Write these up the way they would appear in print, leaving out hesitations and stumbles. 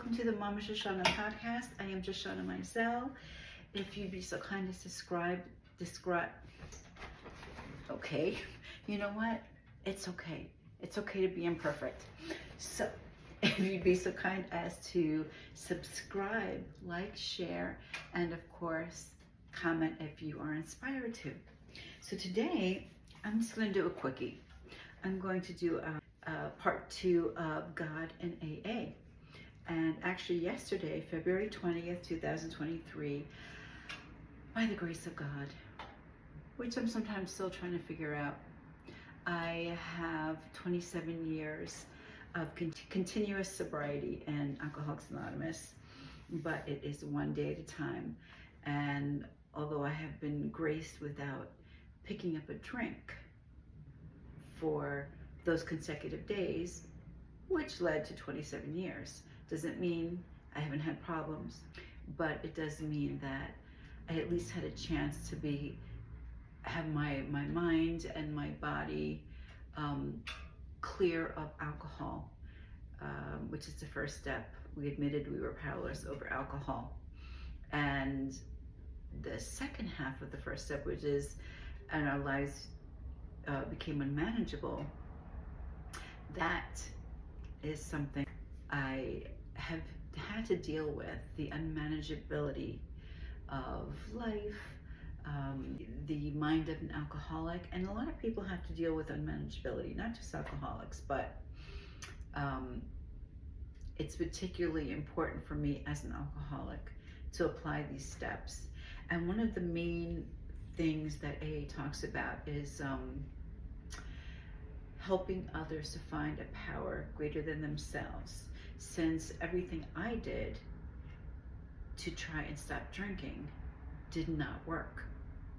welcome to the Mama Shoshana podcast. I am Shoshana Mizell. If you'd be so kind as to describe. Okay, you know what? It's okay. It's okay to be imperfect. So, if you'd be so kind as to subscribe, like, share, and of course, comment if you are inspired to. So today, I'm just going to do a quickie. I'm going to do a part 2 of God and AA. And actually yesterday, February 20th, 2023, by the grace of God, which I'm sometimes still trying to figure out, I have 27 years of continuous sobriety in Alcoholics Anonymous, but it is one day at a time. And although I have been graced without picking up a drink for those consecutive days, which led to 27 years, doesn't mean I haven't had problems, but it does mean that I at least had a chance to have my mind and my body clear of alcohol, which is the first step. We admitted we were powerless over alcohol. And the second half of the first step, which is, and our lives became unmanageable, that is something I have had to deal with, the unmanageability of life, the mind of an alcoholic. And a lot of people have to deal with unmanageability, not just alcoholics, but it's particularly important for me as an alcoholic to apply these steps. And one of the main things that AA talks about is helping others to find a power greater than themselves. Since everything I did to try and stop drinking did not work.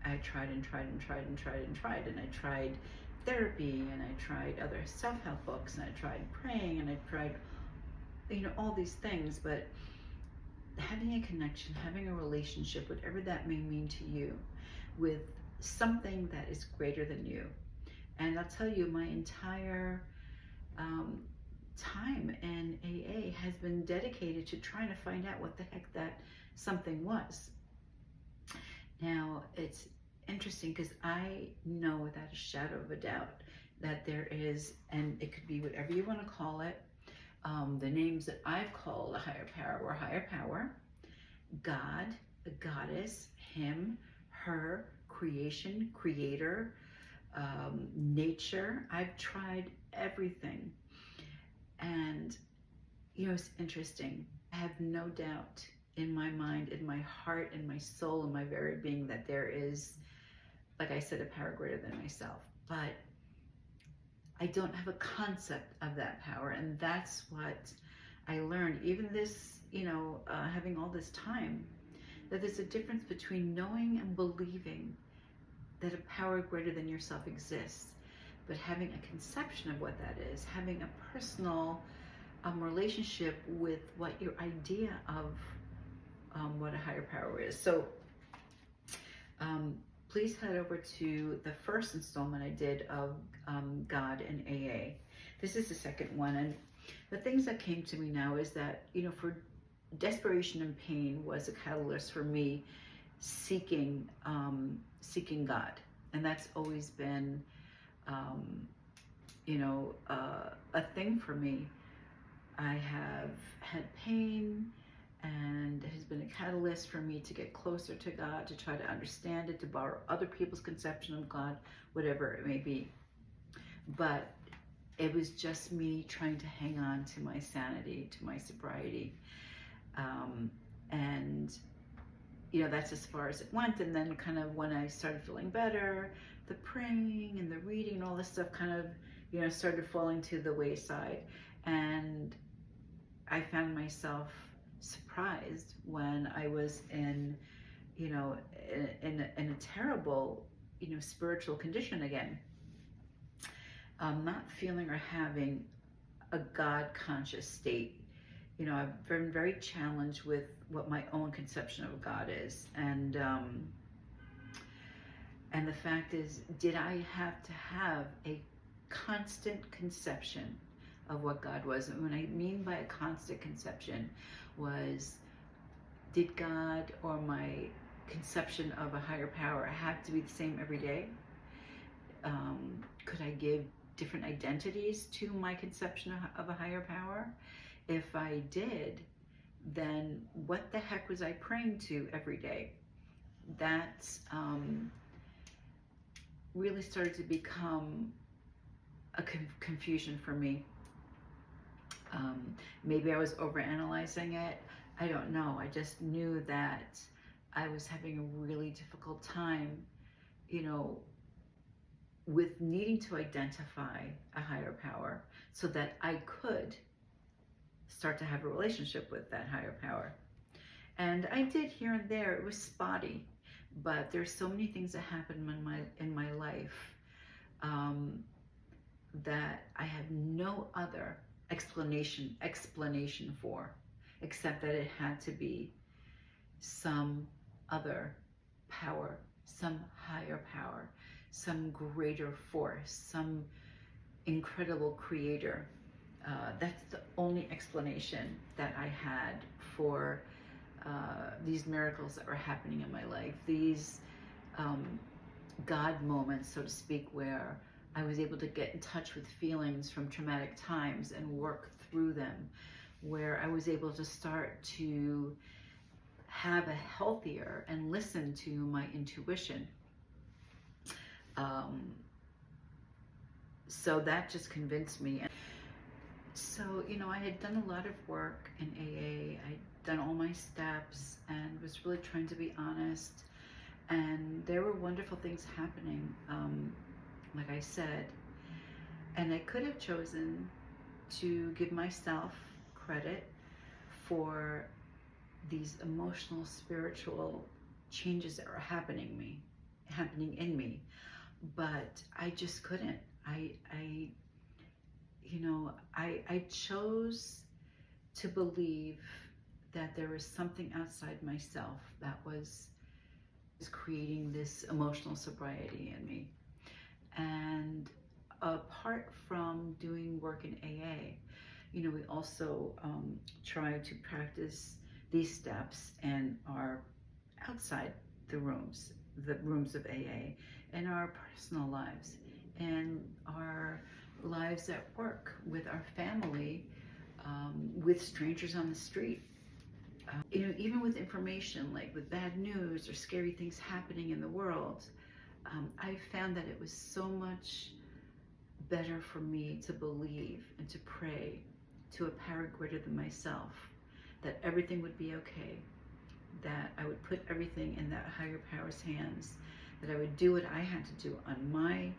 I tried and tried and tried and tried and tried, and I tried therapy, and I tried other self-help books, and I tried praying, and I tried, all these things, but having a connection, having a relationship, whatever that may mean to you, with something that is greater than you. And I'll tell you, my entire time in AA has been dedicated to trying to find out what the heck that something was. Now, it's interesting because I know without a shadow of a doubt that there is, and it could be whatever you want to call it, the names that I've called a higher power or higher power, God, a goddess, him, her, creation, creator, nature. I've tried everything. And, it's interesting. I have no doubt in my mind, in my heart, in my soul, in my very being that there is, like I said, a power greater than myself. But I don't have a concept of that power. And that's what I learned. Even this, having all this time, that there's a difference between knowing and believing that a power greater than yourself exists, but having a conception of what that is, having a personal relationship with what your idea of what a higher power is. So please head over to the first installment I did of God and AA. This is the second one, and the things that came to me now is that, for desperation and pain was a catalyst for me seeking God. And that's always been, a thing for me. I have had pain, and it has been a catalyst for me to get closer to God, to try to understand it, to borrow other people's conception of God, whatever it may be. But it was just me trying to hang on to my sanity, to my sobriety. And that's as far as it went. And then kind of when I started feeling better, the praying and the reading and all this stuff kind of, started falling to the wayside. And I found myself surprised when I was in a terrible, spiritual condition again. Not feeling or having a God-conscious state. I've been very challenged with what my own conception of God is. And the fact is, did I have to have a constant conception of what God was. And what I mean by a constant conception was, did God or my conception of a higher power have to be the same every day? Could I give different identities to my conception of a higher power? If I did, then what the heck was I praying to every day? That really started to become a confusion for me. Maybe I was overanalyzing it. I don't know. I just knew that I was having a really difficult time, with needing to identify a higher power so that I could start to have a relationship with that higher power. And I did here and there. It was spotty, but there's so many things that happened in my life that I have no other explanation for, except that it had to be some other power, some higher power, some greater force, some incredible creator. That's the only explanation that I had for these miracles that were happening in my life, these God moments, so to speak, where I was able to get in touch with feelings from traumatic times and work through them, where I was able to start to have a healthier and listen to my intuition. So that just convinced me. So, I had done a lot of work in AA. I'd done all my steps and was really trying to be honest. And there were wonderful things happening, like I said. And I could have chosen to give myself credit for these emotional, spiritual changes that were happening in me. But I just couldn't. I chose to believe that there was something outside myself that was creating this emotional sobriety in me. And apart from doing work in AA, we also try to practice these steps and are outside the rooms of AA, in our personal lives and our lives at work, with our family, with strangers on the street. Even with information, like with bad news or scary things happening in the world, I found that it was so much better for me to believe and to pray to a power greater than myself, that everything would be okay, that I would put everything in that higher power's hands, that I would do what I had to do on my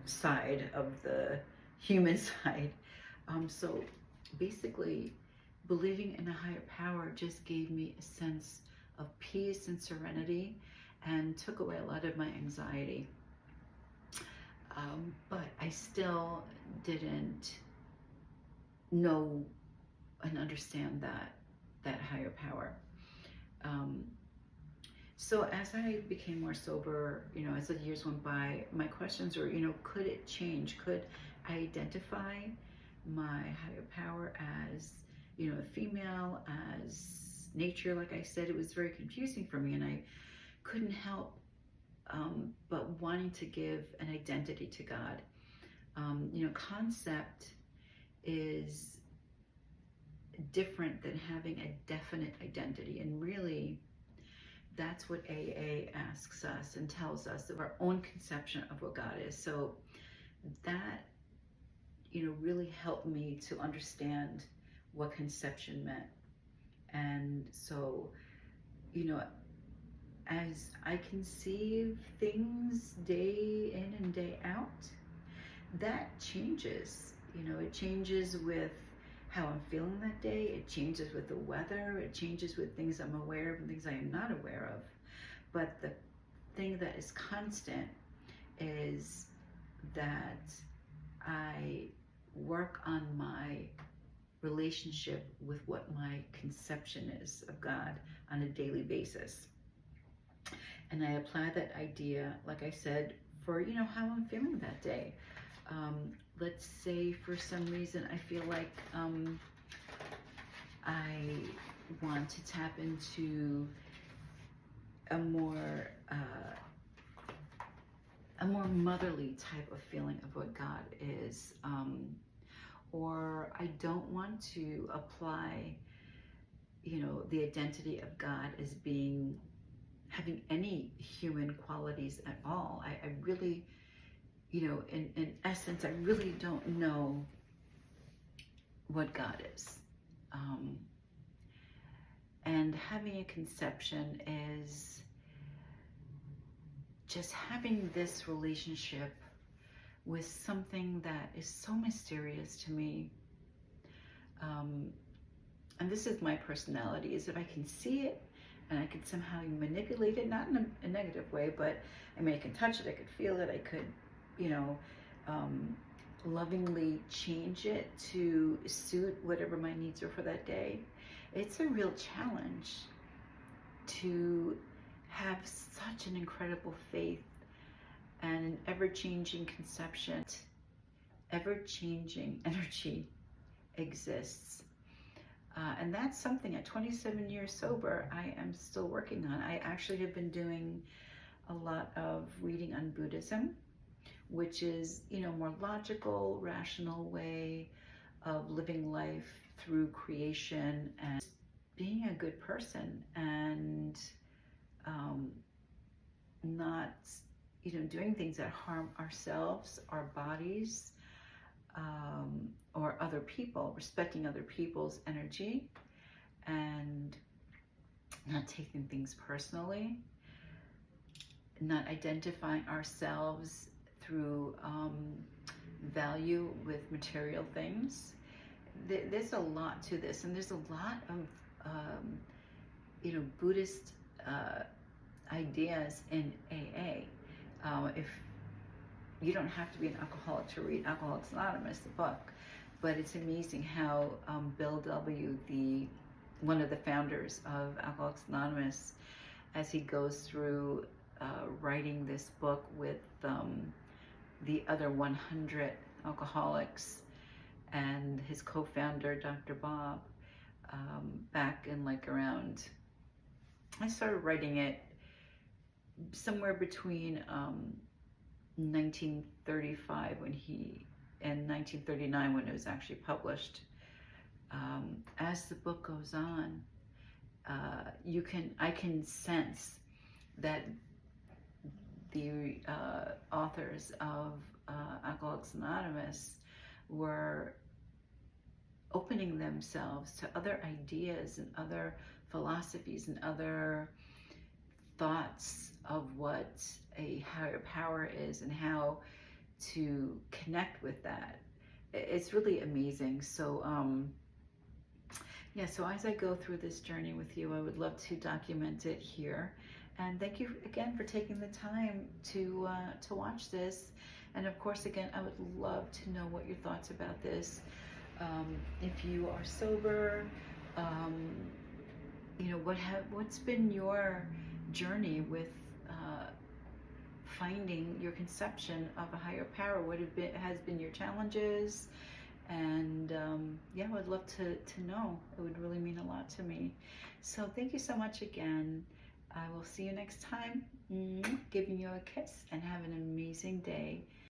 side of the human side. So basically, believing in a higher power just gave me a sense of peace and serenity and took away a lot of my anxiety. But I still didn't know and understand that higher power. So as I became more sober, as the years went by, my questions were, could it change? Could I identify my higher power as, a female, as nature? Like I said, it was very confusing for me, and I couldn't help but wanting to give an identity to God. Concept is different than having a definite identity, and really that's what AA asks us and tells us of our own conception of what God is. So that, really helped me to understand what conception meant. And so, as I conceive things day in and day out, that changes. It changes with how I'm feeling that day. It changes with the weather. It changes with things I'm aware of and things I am not aware of. But the thing that is constant is that I work on my relationship with what my conception is of God on a daily basis. And I apply that idea, like I said, for, how I'm feeling that day. let's say for some reason I feel like I want to tap into a more motherly type of feeling of what God is, or I don't want to apply, the identity of God as having any human qualities at all. I really, in essence, I really don't know what God is. And having a conception is just having this relationship with something that is so mysterious to me. And this is my personality, is if I can see it and I can somehow manipulate it, not in a negative way, but I mean, I can touch it, I could feel it, I could, lovingly change it to suit whatever my needs are for that day. It's a real challenge to have such an incredible faith and an ever-changing conception. Ever-changing energy exists. And that's something at 27 years sober, I am still working on. I actually have been doing a lot of reading on Buddhism, which is, more logical, rational way of living life through creation and being a good person, and not, doing things that harm ourselves, our bodies, or other people, respecting other people's energy and not taking things personally, not identifying ourselves through value with material things. There's a lot to this, and there's a lot of Buddhist ideas in AA. If you don't have to be an alcoholic to read Alcoholics Anonymous, the book, but it's amazing how Bill W., one of the founders of Alcoholics Anonymous, as he goes through writing this book with the other 100 alcoholics and his co-founder, Dr. Bob, back in around, I started writing it somewhere between 1935 and 1939 when it was actually published. As the book goes on, I can sense that the authors of Alcoholics Anonymous were opening themselves to other ideas and other philosophies and other thoughts of what a higher power is and how to connect with that. It's really amazing. So so as I go through this journey with you, I would love to document it here. And thank you again for taking the time to watch this. And of course, again, I would love to know what your thoughts about this. If you are sober, what's been your journey with finding your conception of a higher power? What has been your challenges? And I would love to know. It would really mean a lot to me. So thank you so much again. I will see you next time. Giving you a kiss, and have an amazing day.